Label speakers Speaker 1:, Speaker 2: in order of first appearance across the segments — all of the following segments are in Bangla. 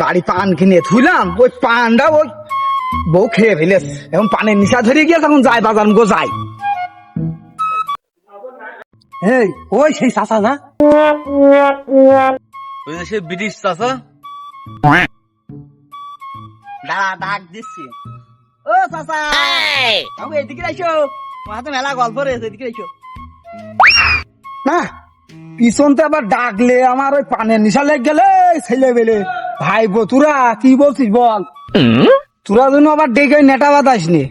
Speaker 1: বাড়ি পান কিনে থুইলাম, ওই পানটা ওই বউ খেয়ে ফেলেছে। এখন পানের নিশা ধরে গিয়েছে, এখন যাই বাজার গো যাই।
Speaker 2: এই ওই সেই চাচা না?
Speaker 3: ওই যে সে ব্রিটিশ চাচা।
Speaker 1: দাঁড়া, ডাক দিচ্ছি। ও চাচা, বাবু এদিকে আইসো, তোমার হাতে মেলা গল্প রয়েছে, এদিকে আইসো। না, পিছনতে আবার ডাকলে আমার ওই পানের নিশা লেগে গেলে ছেলে বেলে। ভাই বো, তোরা কি বলছিস বল? তোরা যেন আবার ডেকে নেটা বাতাস নি,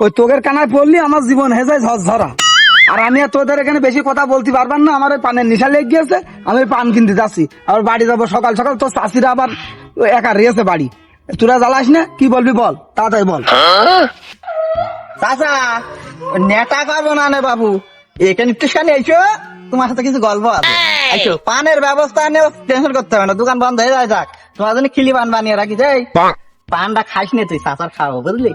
Speaker 1: ওই তোদের কানায় পড়লি আমার জীবন হয়ে যায় ঝরঝরা। আর আমি আর তোদের এখানে বেশি কথা বলতে পারবেন না, আমার ওই পানের নিশা লেগে গিয়েছে, আমি পান কিনতে যাচ্ছি। আবার বাড়ি যাবো সকাল সকাল, তোর চাষিরা আবার একা রয়েছে বাড়ি। তোরা জ্বালাস না, কি বলবি বল, তাড়াতাড়ি বল। চাচা, নেটা করবো না বাবু, এখানে একটু সামনে এসো, তোমার সাথে কিছু গল্প আছে। আইসো, পানের ব্যবস্থা নিয়ে টেনশন করতে হবে না, দোকান বন্ধ হয়ে যায় যাক, তোমার জন্য খিলি পান বানিয়ে রাখি যাই। পানটা খাইস নে তুই, চাচার খাবো বুঝলি।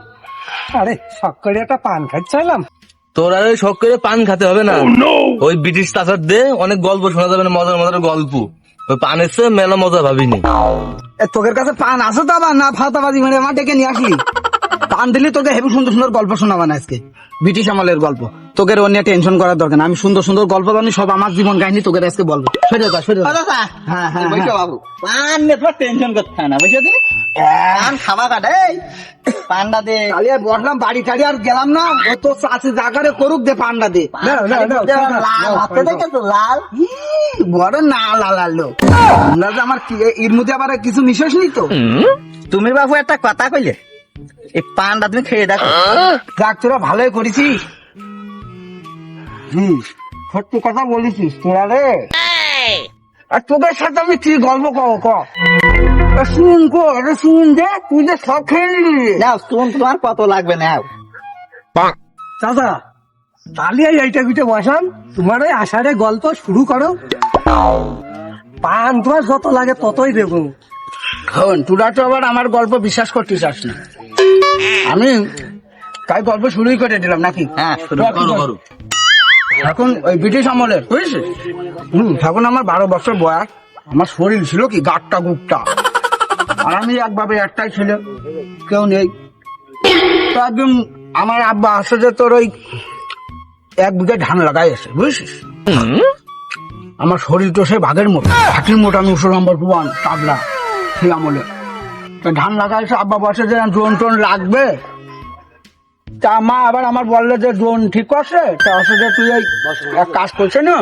Speaker 2: আরে শখ করে একটা পান খাচ্ছিলাম।
Speaker 3: তোর আর ওই শখ করে পান খেতে হবে না। ওই ব্রিটিশ চাচার দে অনেক গল্প শোনা যাবে না, মজার মজার গল্প। ওই পানের চেয়ে মেলা মজা ভাবিনি।
Speaker 1: তোদের কাছে পান আছে তো আবার না ফাতাবাজি মানে আমার ডেকে নিয়ে আসলি। পান দিলি তোকে হেবি সুন্দর সুন্দর গল্প শোনাবা না আজকে, ব্রিটিশ আমলের গল্প। তোকে অন্য টেনশন করার দরকার না, আমি সুন্দর সুন্দর গল্প জানি, সব আমার জীবন কাহিনী তোকে আজকে বলবো। সরে যা, সরে যা। হ্যাঁ হ্যাঁ বাবু, পান নিয়ে তোর টেনশন করতে হয় না, বুঝছো তুমি। পান খাওয়া কাটে পান্ডা দে। কালি আর বসলাম বাড়ি টাড়ি আর গেলাম না, ও তো চাষি জাগারে করুক দে, পান্ডা দে। লাল হাতে দেখেছো, লাল বড় না লাল লোক। আমার এর মধ্যে আবার কিছু মিশাস নি তো। তুমি বাবু একটা কথা কইলে, এই পানটা তুমি খেয়ে দেখো। যাক, তোরা ভালোই করেছিস। সত্যি কথা বলেছিস তোরা রে। আর তোদের সাথে আমি কি গল্প শুন শুন দে, তুই যে সব খেয়ে নিলি। শুন, তোমার কত লাগবে না।
Speaker 2: চাচা, তাহলে এইটা পিঠে বসান, তোমার ওই আষাঢ়ে গল্প শুরু করো। পান তোমার যত লাগে ততই দেবো।
Speaker 1: শোন, তোরা তো আবার আমার গল্প বিশ্বাস করতে চাস না, আমি তাই গল্প শুরুই করে দিলাম নাকি। হ্যাঁ, এখন ওই ব্রিটিশ আমলের বুঝেছিস, তখন আমার 12 বছর বয়স। আমার শরীর ছিল কি গাট্টা গুট্টা, আর আমি একভাবে একটাই ছিল, কেউ নেই। তো একদম আমার আব্বা আসে যে তোর ওই 1 বিঘা ধান লাগাই আছে বুঝছিস। আমার শরীর তো সে বাঘের মতো, হাতির মতো, আমি 19 নম্বর 1 টাবলা সেই আমলে। তো ধান লাগাইছে, আব্বা বসে যে ড্রোন টোন লাগবে। তা মা আবার আমার বললো যে ড্রোন ঠিক করছে, তা আসে যে তুই এই এক কাজ করছে না,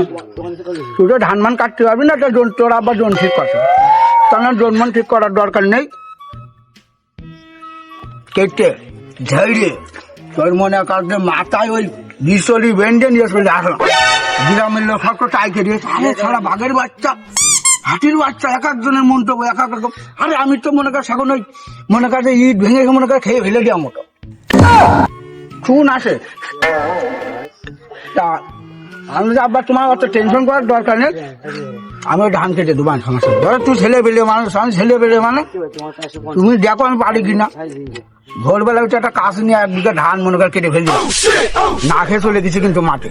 Speaker 1: তুই তো ধান মান কাটতে পারবি না, তো তোর আব্বা ড্রোন ঠিক করছে। তাহলে ড্রোন মান ঠিক করার দরকার নেই, কেটে ঝেড়ে তোর মনে কর যে মাথায় ওই বিশলি বেন্ডে নিয়ে চলে আসলাম। গ্রামের লোক সব তো টাইকে দিয়েছে, আরে সারা বাঘের বাচ্চা, হাতির বাচ্চা, এক একজনের মন তো এক এক রকম। আরে আমি তো মনে কর এখন ওই মনে কর যে ইট ভেঙে মনে কর খেয়ে ফেলে দেওয়া মতো শুন আসে। তা আমি আব্বা তোমার অত টেনশন করার দরকার নেই, আমি ওই ধান কেটে দেবো, সমস্যা নেই। ধরো তুই ছেলে পেলে মানুষ, আমি ছেলে পেলে মানে তুমি দেখো আমি পারি কিনা। ভোরবেলা হচ্ছে একটা কাজ নিয়ে 1 বিঘা ধান মনে কর কেটে ফেলবি, না খেয়ে চলে গেছি কিন্তু মাঠে,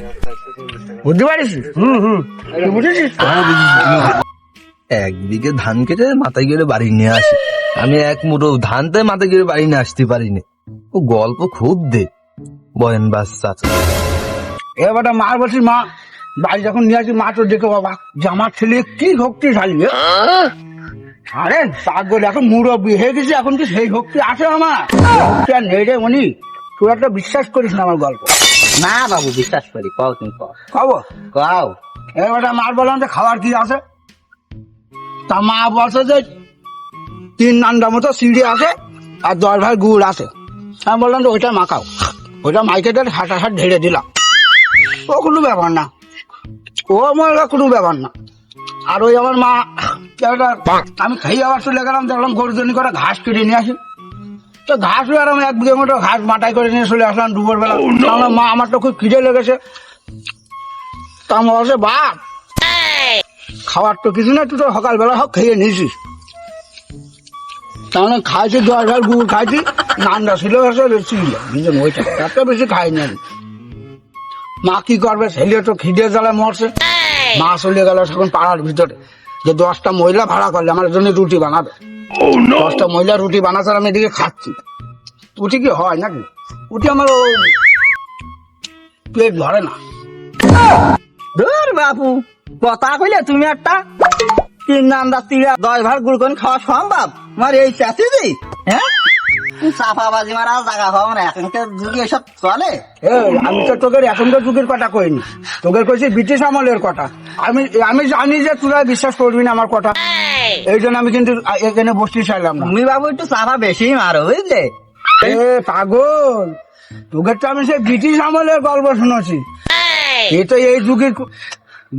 Speaker 1: বুঝতে পারিস। বুঝেছিস?
Speaker 3: 1 বিঘে ধান কেটে মাথায় গেলে বাড়ি নিয়ে আসি। আমি 1 মুঠো ধানতে মাথায় গেলে বাড়ি নিয়ে আসতে পারিনি। ও গল্প খুব দে বয়েন বাচ্চা।
Speaker 1: এবার মার বলছি, মা বাড়ি যখন নিয়ে আসি, মা তো দেখো বাবা যে আমার ছেলে কি শক্তিশালী। আরে পাগল, এখন মুরব্বী হয়ে গেছি, এখন কি সেই শক্তি আছে আমার? শক্তি আর নেই রে মনি, তুই একটা বিশ্বাস করিস না আমার গল্প।
Speaker 4: না বাবু, বিশ্বাস করি, কও তুমি
Speaker 1: খাবো
Speaker 4: কও।
Speaker 1: এবার মার বললাম যে খাবার কি আছে, তা মা বলছে যে 3 নান্ডা মতো সিঁড়ি আছে আর 10 ভাই গুড় আছে। আমি বললাম যে ওইটা মাখাও, ওইটা মাইকে দিয়ে হাঁটা হাট ঢেড়ে দিলাম, ও কোনো ব্যাপার না, ও মনে কোনো ব্যাপার না। আর ওই আমার মা আমি খাই আবার চলে গেলাম, দেখলাম গরুজনি করে ঘাস কেটে নিয়ে আসি। তো ঘাস আর আমি 1 বিঘা মতো ঘাস মাটাই করে নিয়ে চলে আসলাম দুপুর বেলা। মা আমার তো খুব খিদে লেগেছে, তা আমার বলছে বাপ খাওয়ার তো কিছু না, তুই তো সকালবেলা সব খেয়ে নিয়েছিস। তাহলে খাইছি 10 ভাই গুড় খাইছি, নান্ডা ছিল ওইটা, এত বেশি খাইনি আমি। মা কি করবে, ছেলে তো খিদে জ্বালায় মরছে। মা চলে গেল তখন পাড়ার ভিতরে, যে 10টা মহিলা ভাড়া করলে আমার জন্য রুটি বানাবে। দশটা মহিলা রুটি বানাচ্ছে আর আমি এদিকে খাচ্ছি। রুটি কি হয় নাকি? রুটি আমার পেট ভরে না।
Speaker 4: ধুর বাপু, কথা কইলে তুমি একটা তিন নান্দা তিরা 10 ভার গুড় কোন খাওয়া সম্ভব? আমার এই চাষি দি, হ্যাঁ চাপাবাজি মারা জায়গা পাবো না, এখনকার যুগে এসব চলে?
Speaker 1: আমি তো তোদের এখনকার যুগের কথা কইনি, তোদের কইছি ব্রিটিশ আমলের কথা। আমি আমি জানি যে তোরা বিশ্বাস করবি না আমার কথা, এই জন্য আমি কিন্তু এখানে বসতে চাইলাম না।
Speaker 4: তুমি বাবু একটু চাপা বেশি মারো, বুঝলে?
Speaker 1: এ পাগল, তোদের তো আমি সেই ব্রিটিশ আমলের গল্প শুনেছি, এ তো এই যুগের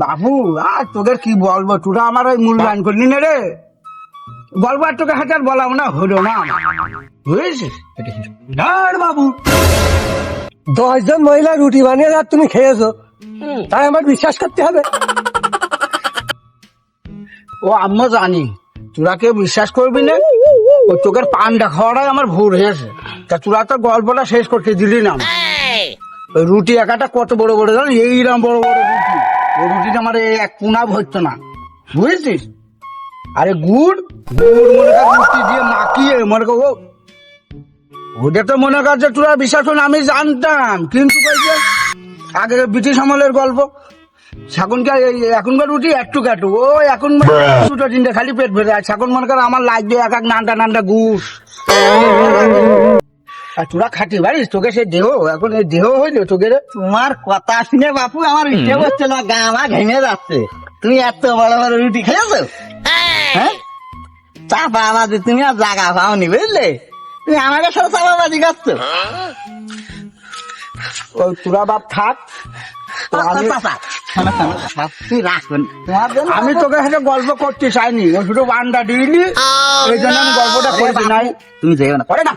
Speaker 1: বাবু। আর তোদের কি বলবো, তোরা আমার ওই মূল্যায়ন করলি না রে। গল্প আর তোকে হাজার বলাম না, হলো না বুঝেছিস?
Speaker 2: আর বাবু 10 জন মহিলা রুটি বানিয়ে আর তুমি খেয়েছো, তাই আমার বিশ্বাস করতে হবে?
Speaker 1: ও আম্মা জানি তোরা কেউ বিশ্বাস করবি না, ও তোকের পান্ডা খাওয়াটাই আমার ভুল হয়েছে। তা তোরা তো গল্পটা শেষ করতে দিলি না। ওই রুটি একাটা কত বড় বড় জানো, এইরকম বড় বড় রুটি, ওই রুটিটা আমার এক কোনা ভরতো না, বুঝেছিস? আরে গুড় গুড় মনে কর রুটি দিয়ে মাখিয়ে মনে কর ওটা তো মনে কর যে তোরা বিশ্বাস করুন আমি জানতাম, কিন্তু কই যে আগে ব্রিটিশ আমলের গল্প, এখনকার এখনকার রুটি একটু কাটু, ও এখন দুটো তিনটে খালি পেট ভরে আছে। এখন মনে কর আমার লাগবে এক এক নানটা নানটা গুড়। আর তোরা খাটি পারিস, তোকে সে দেহ এখন এই দেহ হইলো তোকে রে।
Speaker 4: তোমার কথা শুনে বাপু আমার ইচ্ছে করছে না, গা আমার ঘেমে যাচ্ছে। তুমি এত বড় বড় রুটি খেয়েছো, হ্যাঁ? চাপা আমাদের তুমি আর জায়গা পাওনি, বুঝলে? তুমি আমাকে সাথে চাপাবাজি করছো।
Speaker 1: ওই তোরা বাপ থাক, তো আমি-
Speaker 4: তুই রাখবেন তোমার জন্য।
Speaker 1: আমি তোকে সাথে গল্প করতে চাইনি, ও শুধু বান্ডা দিইনি, এই জন্য আমি গল্পটা করেছি নাই।
Speaker 4: তুমি যেও না।
Speaker 1: করে না